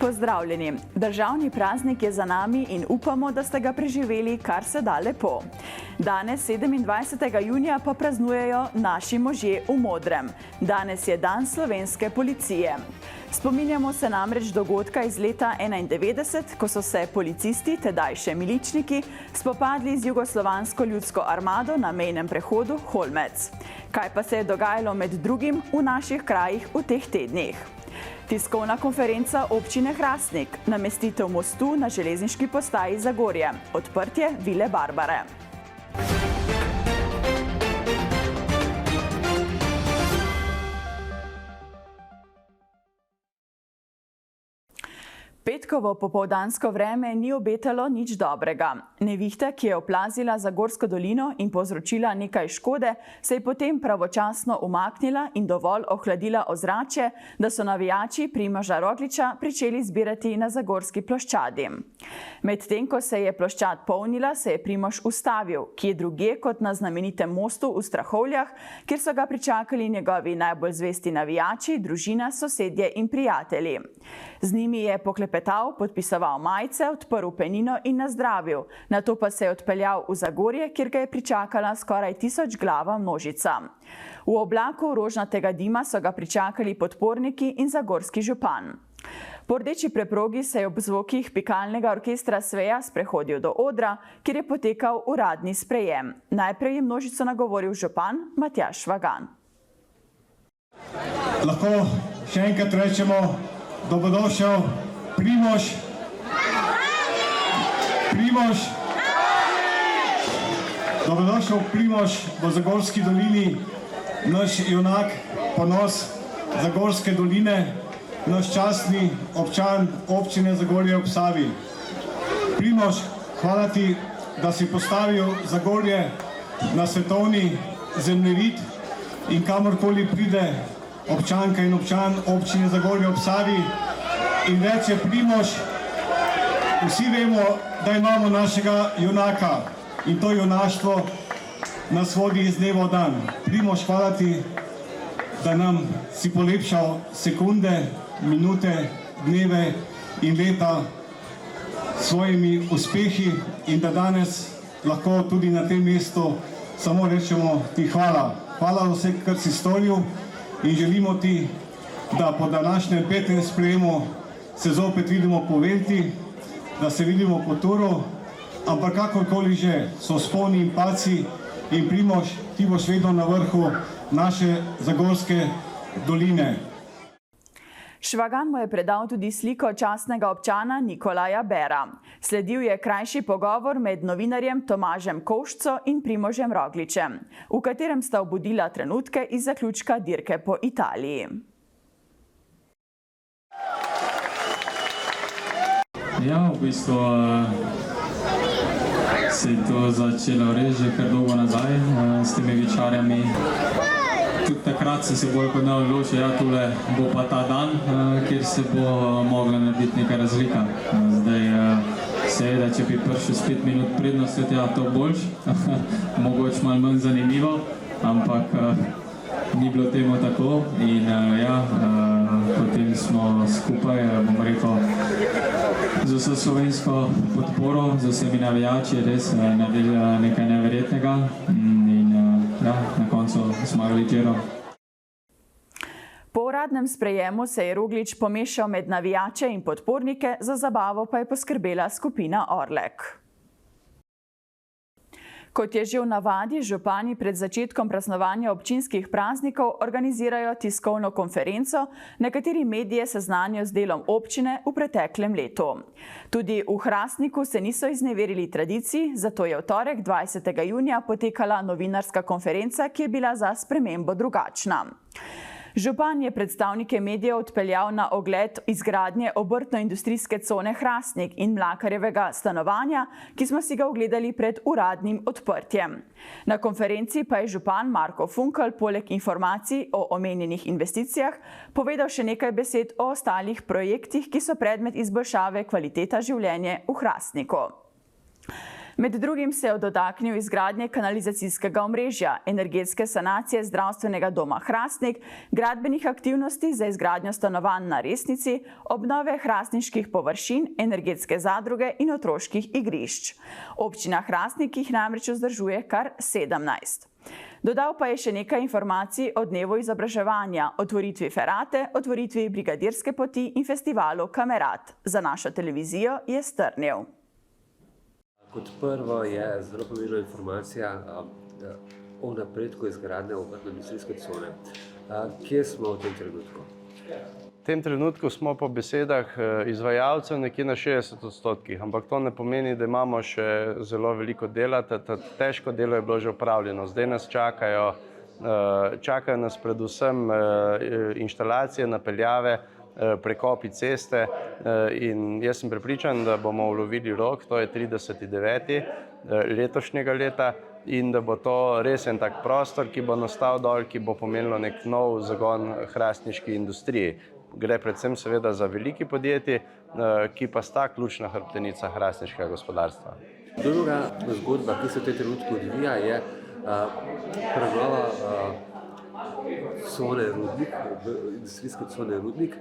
Pozdravljeni! Državni praznik je za nami in upamo, da ste ga preživeli kar se da lepo. Danes, 27. junija, pa praznujejo naši možje v modrem. Danes je dan slovenske policije. Spominjamo se namreč dogodka iz leta 1991, ko so se policisti, tedaj še miličniki, spopadli z jugoslovansko ljudsko armado na mejnem prehodu Holmec. Kaj pa se je dogajalo med drugim v naših krajih v teh tednih? Tiskovna konferenca občine Hrastnik, namestitev mostu na železniški postaji Zagorje, odprtje Vile Barbare. Petkovo popoldansko vreme ni obetalo nič dobrega. Nevihta, ki je oplazila Zagorsko dolino in povzročila nekaj škode, se je potem pravočasno umaknila in dovolj ohladila ozračje, da so navijači Primoža Rogliča pričeli zbirati na Zagorski ploščadi. Medtem, ko se je ploščad polnila, se je Primož ustavil, ki je drugje kot na znamenitem mostu v Strahovljah, kjer so ga pričakali njegovi najbolj zvesti navijači, družina, sosedje in prijatelji. Z njimi je poklepetal, podpisoval majice, odprl penino in nazdravil. Nato pa se je odpeljal v Zagorje, kjer ga je pričakala skoraj 1000 glava množica. V oblaku rožnatega dima so ga pričakali podporniki in zagorski župan. Po rdeči preprogi se je ob zvokih pikalnega orkestra Sveja sprehodil do odra, kjer je potekal uradni sprejem. Najprej je množico nagovoril župan Matjaž Švagan. Lahko še enkrat rečemo, dobrodošel Primož. Dobrodošel Primož v Zagorski dolini, naš junak, ponos Zagorske doline, naš častni občan občine Zagorje ob Savi. Primož, hvala ti, da si postavil Zagorje na svetovni zemljevid in kamorkoli pride občanka in občan občine Zagorje ob Savi in reče Primož, vsi vemo, da imamo našega junaka in to junaštvo nas vodi iz dneva v dan. Primož, hvala ti, da nam si polepšal sekunde, minute, dneve in leta s svojimi uspehi in da danes lahko tudi na tem mestu samo rečemo ti hvala. Hvala za vse, kar si storil. In želimo ti, da po današnjem petem sprejemu se zopet vidimo po Venti, da se vidimo po Turu, ampak kakorkoli že, so vzponi in padci in Primož, ti boš vedno na vrhu naše Zagorske doline. Švagan mu je predal tudi sliko častnega občana Nikolaja Bera. Sledil je krajši pogovor med novinarjem Tomažem Kovšco in Primožem Rogličem, v katerem sta obudila trenutke iz zaključka dirke po Italiji. Ja, v bistvu se je to začelo res že kar dolgo nazaj s temi vičarjami. Tudi takrat sem se bolj kot ne odločil, ja, tule bo pa ta dan, kjer se bo mogla narediti neka razlika. Zdaj, seveda, če bi prišel s 5 minut prednosti, ja, to boljš, mogoče malo manj zanimivo, ampak ni bilo temu tako in ja, potem smo skupaj, bom rekel, z vso slovensko podporo, z vsemi navijači, res naredili nekaj neverjetnega in ja, na koncu smo realizirali. Po uradnem sprejemu se je Roglič pomešal med navijače in podpornike, za zabavo pa je poskrbela skupina Orlek. Kot je že v navadi, župani pred začetkom praznovanja občinskih praznikov organizirajo tiskovno konferenco, na kateri medije seznanijo z delom občine v preteklem letu. Tudi v Hrastniku se niso izneverili tradiciji, zato je v torek 20. junija potekala novinarska konferenca, ki je bila za spremembo drugačna. Župan je predstavnike medijev odpeljal na ogled izgradnje obrtno-industrijske cone Hrastnik in Mlakarjevega stanovanja, ki smo si ga ogledali pred uradnim odprtjem. Na konferenci pa je župan Marko Funkel poleg informacij o omenjenih investicijah povedal še nekaj besed o ostalih projektih, ki so predmet izboljšave kvaliteta življenja v Hrastniku. Med drugim se je dotaknil izgradnje kanalizacijskega omrežja, energetske sanacije zdravstvenega doma Hrastnik, gradbenih aktivnosti za izgradnjo stanovanj na Resnici, obnove hrastniških površin, energetske zadruge in otroških igrišč. Občina Hrastnik jih namreč vzdržuje kar 17. Dodal pa je še nekaj informacij o dnevu izobraževanja, otvoritvi ferate, otvoritvi brigadirske poti in festivalu Kamerad. Za našo televizijo je strnil. Kot prvo je zelo pomembna informacija o napredku izgradnje obrtno-industrijske cone. Kje smo v tem trenutku? V tem trenutku smo po besedah izvajalcev nekje na 60%, ampak to ne pomeni, da imamo še zelo veliko dela. Težko delo je bilo že opravljeno. Zdaj nas čakajo nas predvsem inštalacije, napeljave, prekopi ceste in jaz sem prepričan, da bomo ulovili rok, to je 30.9. Letošnjega leta, in da bo to res en tak prostor, ki bo nastal dol, ki bo pomenilo nek nov zagon hrastniški industriji. Gre predvsem seveda za veliki podjetji, ki pa sta ključna hrbtenica hrastniškega gospodarstva. Druga zgodba, ki se v tem trenutku odvija, je prenova cone Rudnik, industrijske cone Rudnik,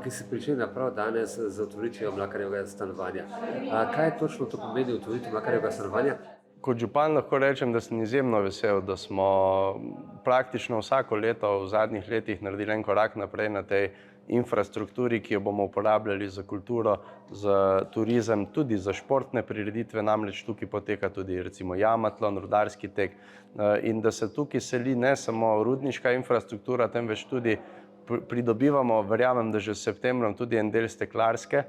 ki se pričenja prav danes z otvoritvijo Mlakarjevega stanovanja. Kaj točno to pomeni otvoritev Mlakarjevega stanovanja? Kot župan lahko rečem, da sem izjemno vesel, da smo praktično vsako leto v zadnjih letih naredili en korak naprej na tej infrastrukturi, ki jo bomo uporabljali za kulturo, za turizem, tudi za športne prireditve, namreč tukaj poteka tudi recimo jamatlon, rudarski tek, in da se tukaj seli ne samo rudniška infrastruktura, temveč tudi pridobivamo, verjamem, da že s septembrom tudi en del steklarske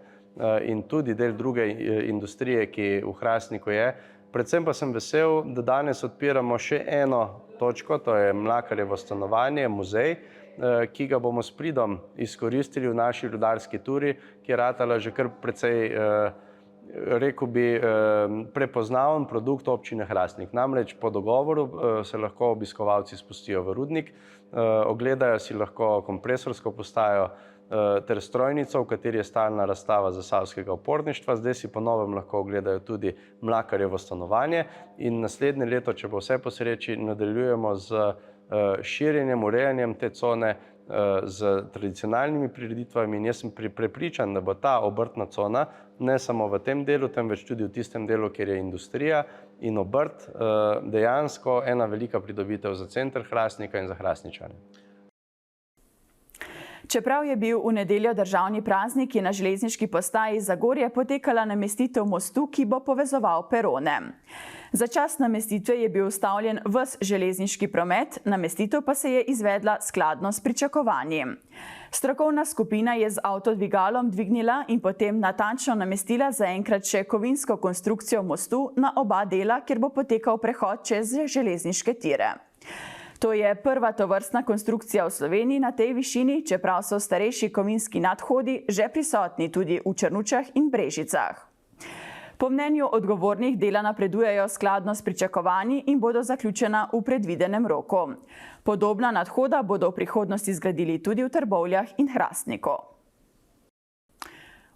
in tudi del druge industrije, ki v Hrastniku je. Predvsem pa sem vesel, da danes odpiramo še eno točko, to je Mlakarjevo stanovanje, muzej, ki ga bomo s pridom izkoristili v naši rudarski turi, ki je ratala že kar precej, rekel bi, prepoznaven produkt občine Hrastnik. Namreč po dogovoru se lahko obiskovalci spustijo v rudnik, ogledajo si lahko kompresorsko postajo ter strojnico, v kateri je stalna razstava zasavskega oporništva. Zdaj si po novem lahko ogledajo tudi Mlakarjevo stanovanje in naslednje leto, če bo vse po sreči, nadaljujemo z širjenjem, urejanjem te cone z tradicionalnimi prireditvami in jaz sem prepričan, da bo ta obrtna cona ne samo v tem delu, temveč tudi v tistem delu, kjer je industrija in obrt, dejansko ena velika pridobitev za center Hrastnika in za Hrastničane. Čeprav je bil v nedeljo državni praznik, je na železniški postaji Zagorje potekala namestitev mostu, ki bo povezoval perone. Za čas namestitve je bil ustavljen ves železniški promet, namestitev pa se je izvedla skladno s pričakovanji. Strokovna skupina je z avtodvigalom dvignila in potem natančno namestila zaenkrat še kovinsko konstrukcijo mostu na oba dela, kjer bo potekal prehod čez železniške tire. To je prva tovrstna konstrukcija v Sloveniji na tej višini, čeprav so starejši kovinski nadhodi že prisotni tudi v Črnučah in Brežicah. Po mnenju odgovornih dela napredujejo skladno s pričakovanji in bodo zaključena v predvidenem roku. Podobna nadhoda bodo v prihodnosti zgradili tudi v Trbovljah in Hrastniku.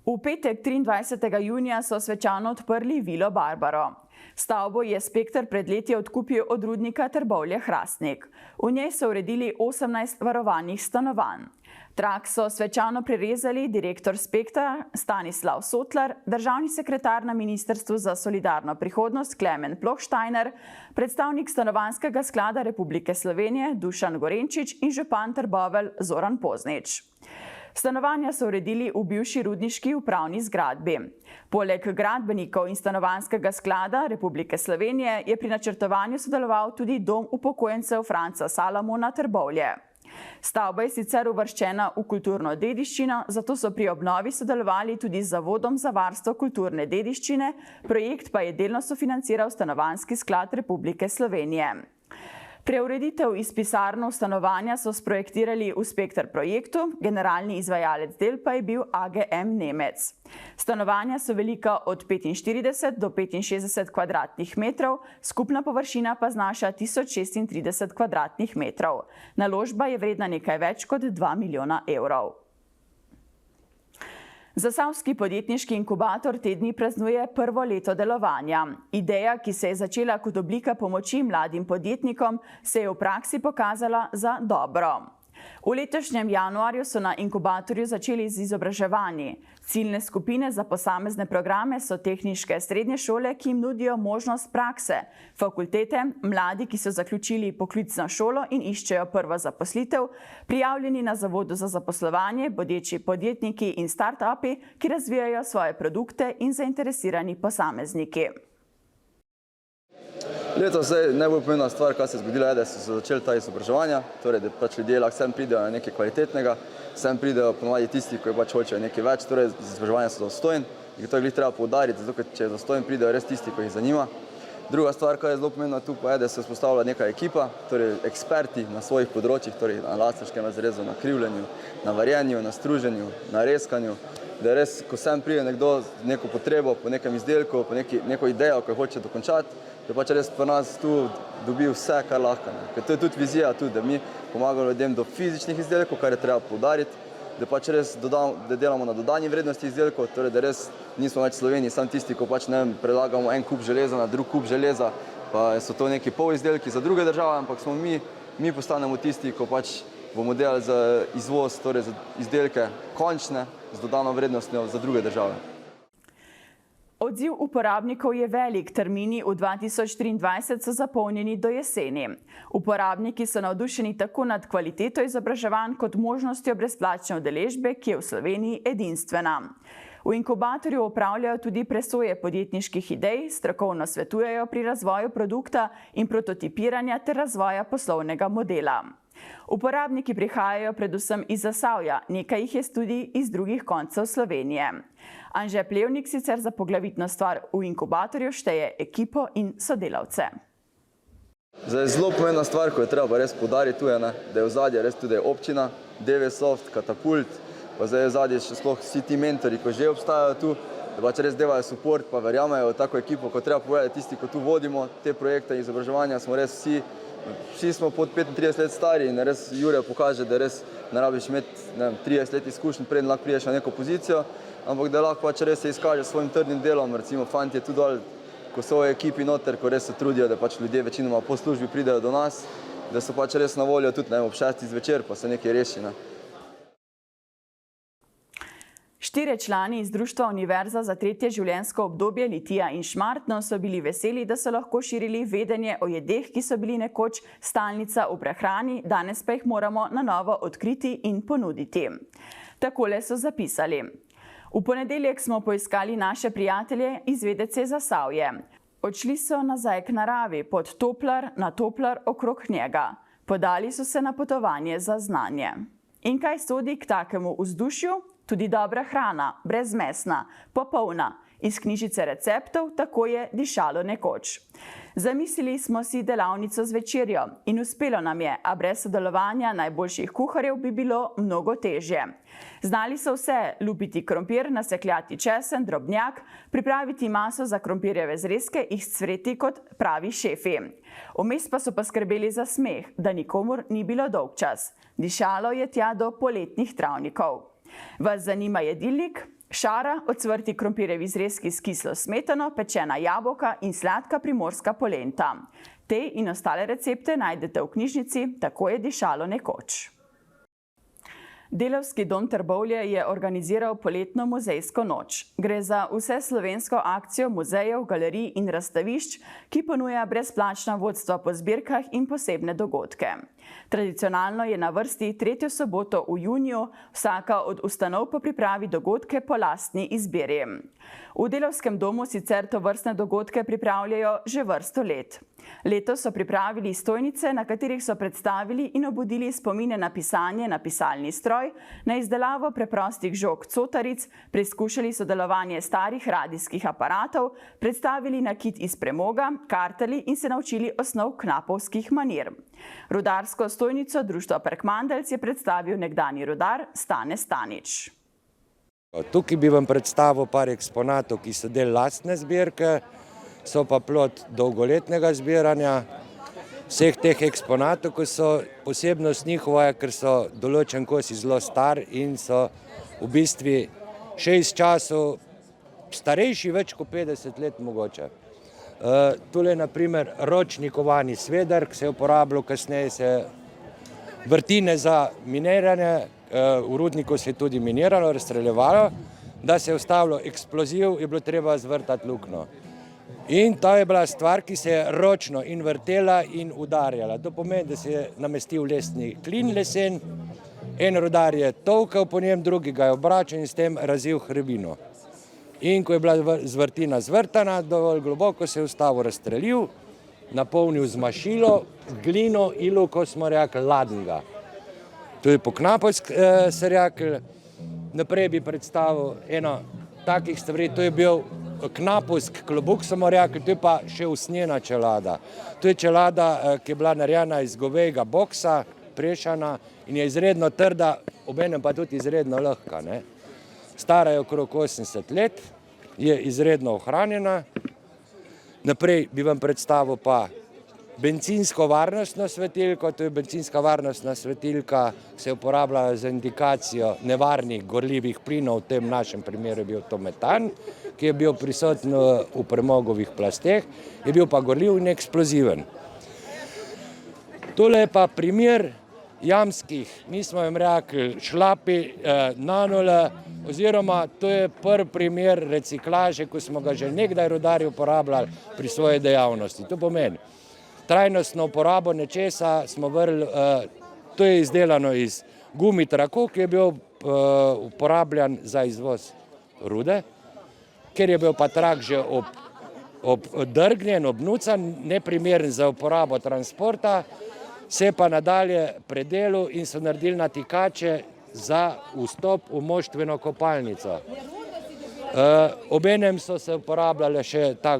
V petek 23. junija so svečano odprli Vilo Barbaro. Stavbo je Spekter pred leti odkupil od rudnika Trbovlje-Hrastnik. V njej so uredili 18 varovanih stanovanj. Trak so svečano prerezali direktor Spektra Stanislav Sotlar, državni sekretar na Ministrstvu za solidarno prihodnost Klemen Plohštajner, predstavnik Stanovanjskega sklada Republike Slovenije Dušan Gorenčič in župan Trbovelj Zoran Poznič. Stanovanja so uredili v bivši rudniški upravni zgradbi. Poleg gradbenikov in Stanovanjskega sklada Republike Slovenije je pri načrtovanju sodeloval tudi Dom upokojencev Franca Salamona Trbovlje. Stavba je sicer uvrščena v kulturno dediščino, zato so pri obnovi sodelovali tudi z Zavodom za varstvo kulturne dediščine, projekt pa je delno sofinanciral Stanovanjski sklad Republike Slovenije. Preureditev iz pisarn v stanovanja so sprojektirali v Spekter projektu, generalni izvajalec del pa je bil AGM Nemec. Stanovanja so velika od 45 do 65 kvadratnih metrov, skupna površina pa znaša 1036 kvadratnih metrov. Naložba je vredna nekaj več kot 2 milijona evrov. Zasavski podjetniški inkubator te dni praznuje prvo leto delovanja. Ideja, ki se je začela kot oblika pomoči mladim podjetnikom, se je v praksi pokazala za dobro. V letošnjem januarju so na inkubatorju začeli z izobraževanji. Ciljne skupine za posamezne programe so tehniške srednje šole, ki jim nudijo možnost prakse, fakultete, mladi, ki so zaključili poklicno šolo in iščejo prvo zaposlitev, prijavljeni na Zavodu za zaposlovanje, bodeči podjetniki in start-upi, ki razvijajo svoje produkte, in zainteresirani posamezniki. Letos najbolj pomembna stvar, kar se je zgodila, je, da so začeli ta izobraževanja, torej da pač ljudje lahko sem pridejo na nekaj kvalitetnega, sem pridejo ponovadi tisti, ki pač hočejo nekaj več, torej izobraževanja so zastonj in to je glih treba poudariti, zato ker če je zastonj, pridejo res tisti, ki jih zanima. Druga stvar, kar je zelo pomembna tu, pa je, da se vzpostavlja neka ekipa, torej eksperti na svojih področjih, torej na laserskem razrezu, na krivljenju, na varjenju, na struženju, na reskanju, da res, ko sem pride nekdo z neko potrebo po nekem izdelku, po neko idejo, ki jo hoče dokončati, da pač res pa nas tu dobi vse, kar lahko. Ker to je tudi vizija, da mi pomagamo ljudem do fizičnih izdelkov, kar je treba poudariti, da pač res da delamo na dodani vrednosti izdelkov, torej da res nismo več Sloveniji, samo tisti, ko pač predlagamo en kup železa na drug kup železa, pa so to neki pol izdelki za druge države, ampak smo mi postanemo tisti, ko pač bomo delali za izvoz, torej za izdelke končne, z dodano vrednostjo za druge države. Odziv uporabnikov je velik, termini v 2023 so zapolnjeni do jeseni. Uporabniki so navdušeni tako nad kvaliteto izobraževanj kot možnostjo brezplačne udeležbe, ki je v Sloveniji edinstvena. V inkubatorju opravljajo tudi presoje podjetniških idej, strokovno svetujejo pri razvoju produkta in prototipiranja ter razvoja poslovnega modela. Uporabniki prihajajo predvsem iz Zasavja, nekaj jih je tudi iz drugih koncev Slovenije. Anže Plevnik sicer za poglavitno stvar v inkubatorju šteje ekipo in sodelavce. Zelo pomembna stvar, ko je treba res poudariti tu, da je v zadnje res tudi občina, DVSoft, Katapult, pa zdaj je v zadnje še sploh vsi ti mentori, ko že obstajajo tu, da pač res devajo support, pa verjamejo v tako ekipo, ko treba povedati tisti, ko tu vodimo te projekte izobraževanja, smo res vsi smo pod 35 let stari in res Jure pokaže, da res ne rabiš imeti 30 let izkušenj, preden lahko prideš na neko pozicijo, ampak da lahko pač res se izkaže s svojim trdnim delom, recimo fantje tu dol, ko so v ekipi noter, ko res se trudijo, da pač ljudje večinoma po službi pridejo do nas, da so pač res na voljo tudi ob 6. zvečer, pa se nekaj reši. 4 člani iz Društva Univerza za tretje življenjsko obdobje Litija in Šmartno so bili veseli, da so lahko širili vedenje o jedeh, ki so bili nekoč stalnica v prehrani, danes pa jih moramo na novo odkriti in ponuditi. Takole so zapisali. V ponedeljek smo poiskali naše prijatelje iz VDC Zasavje. Odšli so nazaj k naravi, pod toplar na toplar okrog njega. Podali so se na potovanje za znanje. In kaj sodi k takemu vzdušju? Tudi dobra hrana, brezmesna, popolna, iz knjižice receptov, tako je dišalo nekoč. Zamislili smo si delavnico z večerjo in uspelo nam je, a brez sodelovanja najboljših kuharjev bi bilo mnogo težje. Znali so vse, lupiti krompir, nasekljati česen, drobnjak, pripraviti maso za krompirjeve zrezke, jih scvreti kot pravi šefi. Vmes pa so poskrbeli za smeh, da nikomur ni bilo dolgčas. Dišalo je tja do poletnih travnikov. Vas zanima jedilnik? Šara, ocvrti krompirjevi zrezki s kislo smetano, pečena jabolka in sladka primorska polenta. Te in ostale recepte najdete v knjižnici Tako je dišalo nekoč. Delavski dom Trbovlje je organiziral poletno muzejsko noč. Gre za vseslovensko akcijo muzejev, galerij in razstavišč, ki ponuja brezplačna vodstva po zbirkah in posebne dogodke. Tradicionalno je na vrsti 3. soboto v juniju, vsaka od ustanov pa pripravi dogodke po lastni izbiri. V Delavskem domu sicer tovrstne dogodke pripravljajo že vrsto let. Letos so pripravili stojnice, na katerih so predstavili in obudili spomine na pisanje na pisalni stroj, na izdelavo preprostih žog cotaric, preizkušali sodelovanje starih radijskih aparatov, predstavili nakit iz premoga, kartali in se naučili osnov knapovskih manir. Rudarsko stojnico Društva Perkmandeljc je predstavil nekdanji rudar Stane Stanič. Tukaj bi vam predstavil par eksponatov, ki so del lastne zbirke, so pa plod dolgoletnega zbiranja. Vseh teh eksponatov, ki so posebnost njihova, ker so določen kosi zelo star in so v bistvu še iz časov starejši, več kot 50 let mogoče. Tule je na primer ročni kovani sveder, ki se je uporabljal, kasneje se vrtine za miniranje, v rudniku se je tudi miniralo, razstreljevalo, da se je ustavilo eksploziv, je bilo treba zvrtati luknjo. In to je bila stvar, ki se je ročno in vrtela in udarjala. To pomeni, da se je namestil lesni klin lesen, en rudar je tolkel po njem, drugi ga je obračal in s tem razil hrbino. In ko je bila zvrtina zvrtana, dovolj globoko se je ustavil, razstrelil, napolnil z mašilo, glino, ilu, ko smo rekli, ladnega. To je po Knapovsk se rekli. Naprej bi predstavil eno takih stvari, to je bil Knapovsk klobuk, smo rekli, to je pa še usnjena čelada. To je čelada, ki je bila narejena iz govejega boksa, prešana in je izredno trda, obenem pa tudi izredno lahka. Stara je okrog 80 let, je izredno ohranjena. Naprej bi vam predstavil pa bencinsko varnostno svetilko, to je bencinska varnostna svetilka, se je uporabljala za indikacijo nevarnih gorljivih plinov, v tem našem primeru je bil to metan, ki je bil prisoten v premogovih plasteh, je bil pa gorljiv in eksploziven. Tole je pa primer jamskih, mi smo jim rekli šlapi, nanole, oziroma to je prvi primer reciklaže, ko smo ga že nekdaj rudarji uporabljali pri svoji dejavnosti. To pomeni, trajnostno uporabo nečesa smo vrli, to je izdelano iz gumitraku, ki je bil uporabljan za izvoz rude, ker je bil pa trak že obdrgnjen, obnucan, neprimeren za uporabo transporta, se pa nadalje predelal in so naredili natikače za vstop v moštveno kopalnico. Obenem so se uporabljale še ta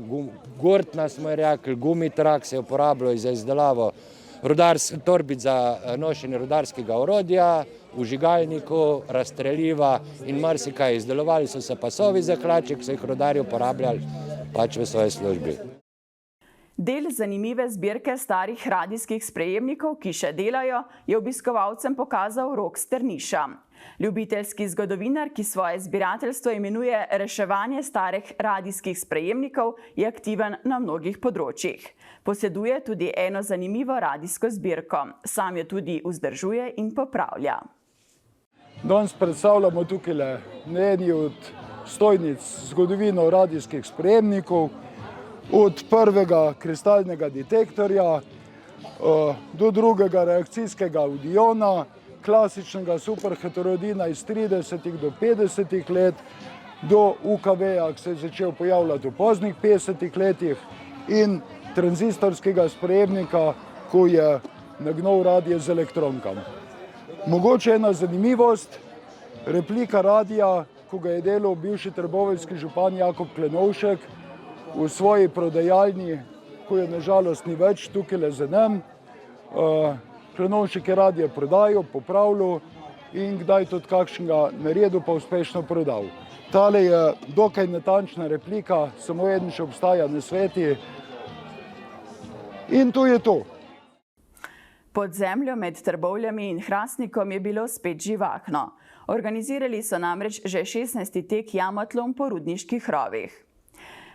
gortna, smo je rekli, gumitrak se je uporabljal za izdelavo torbic za nošenje rudarskega orodja, v žigalniku, razstreljiva in marsikaj. Izdelovali so se pasovi za hlače, ki so jih rudarji uporabljali pač v svoji službi. Del zanimive zbirke starih radijskih sprejemnikov, ki še delajo, je obiskovalcem pokazal Rok Strniša. Ljubiteljski zgodovinar, ki svoje zbirateljstvo imenuje Reševanje starih radijskih sprejemnikov, je aktiven na mnogih področjih. Poseduje tudi eno zanimivo radijsko zbirko. Sam jo tudi vzdržuje in popravlja. Danes predstavljamo tukaj na eni od stojnic zgodovino radijskih sprejemnikov, od prvega kristalnega detektorja do drugega reakcijskega audiona, klasičnega superheterodina iz 30. do 50. let, do UKV-ja, ki se je začel pojavljati v poznih 50. letih, in tranzistorskega sprejemnika, ko je nagnal radije z elektronkami. Mogoče ena zanimivost, replika radija, ko ga je delal bivši trboveljski župan Jakob Klenovšek v svoji prodajalni, ko je nažalost ni več, tukaj le za nam. Klenovšek je radije prodajal, popravljal in kdaj tudi kakšnega naredil pa uspešno prodal. Tale je dokaj natančna replika, samo eden še obstaja na sveti. In to je to. Pod zemljo med Trbovljami in Hrastnikom je bilo spet živahno. Organizirali so namreč že 16. tek jamatlon po rudniških rovih.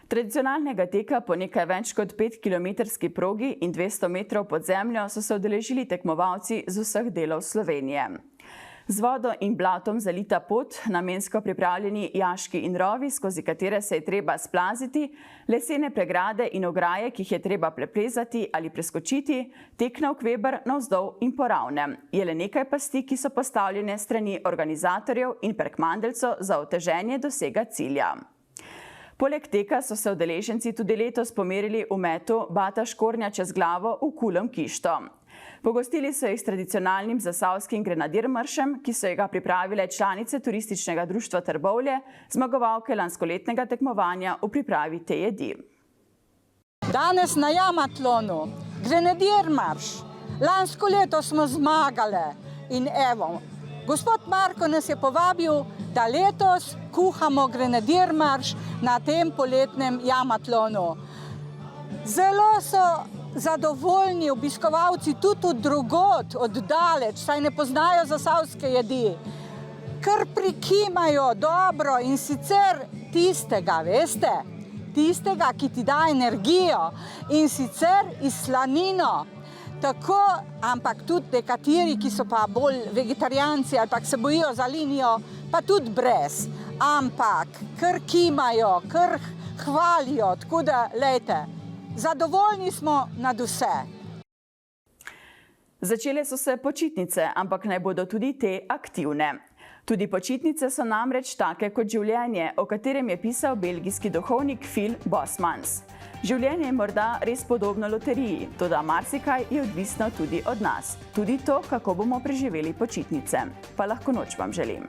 Tradicionalnega teka po nekaj več kot 5-kilometrski progi in 200 metrov pod zemljo so se udeležili tekmovalci z vseh delov Slovenije. Z vodo in blatom zalita pot, namensko pripravljeni jaški in rovi, skozi katere se je treba splaziti, lesene pregrade in ograje, ki jih je treba preplezati ali preskočiti, tek navkveber, navzdol in po ravnem. Je le nekaj pasti, ki so postavljene strani organizatorjev in prekmandeljcev za oteženje dosega cilja. Poleg teka so se udeleženci tudi letos pomerili v metu bata škornja čez glavo v kulem kišto. Pogostili so jih s tradicionalnim zasavskim grenadirmaršem, ki so ga pripravile članice Turističnega društva Trbovlje, zmagovalke lanskoletnega tekmovanja v pripravi te jedi. Danes na jamatlonu grenadirmarš. Lansko leto smo zmagale in evo, gospod Marko nas je povabil, da letos kuhamo grenadirmarš na tem poletnem jamatlonu. Zelo so zadovoljni obiskovalci tudi od drugod, od daleč, saj ne poznajo zasavske jedi. kar prikimajo dobro in sicer tistega, veste, tistega, ki ti da energijo in sicer iz slanino. Tako, ampak tudi nekateri, ki so pa bolj vegetarijanci ali pa se bojijo za linijo, pa tudi brez. Ampak kar kimajo, kar hvalijo, tako da, lejte, zadovoljni smo nad vse. Začele so se počitnice, ampak naj bodo tudi te aktivne. Tudi počitnice so namreč take kot življenje, o katerem je pisal belgijski duhovnik Phil Bosmans. Življenje je morda res podobno loteriji, toda marsikaj je odvisno tudi od nas. Tudi to, kako bomo preživeli počitnice. Pa lahko noč vam želim.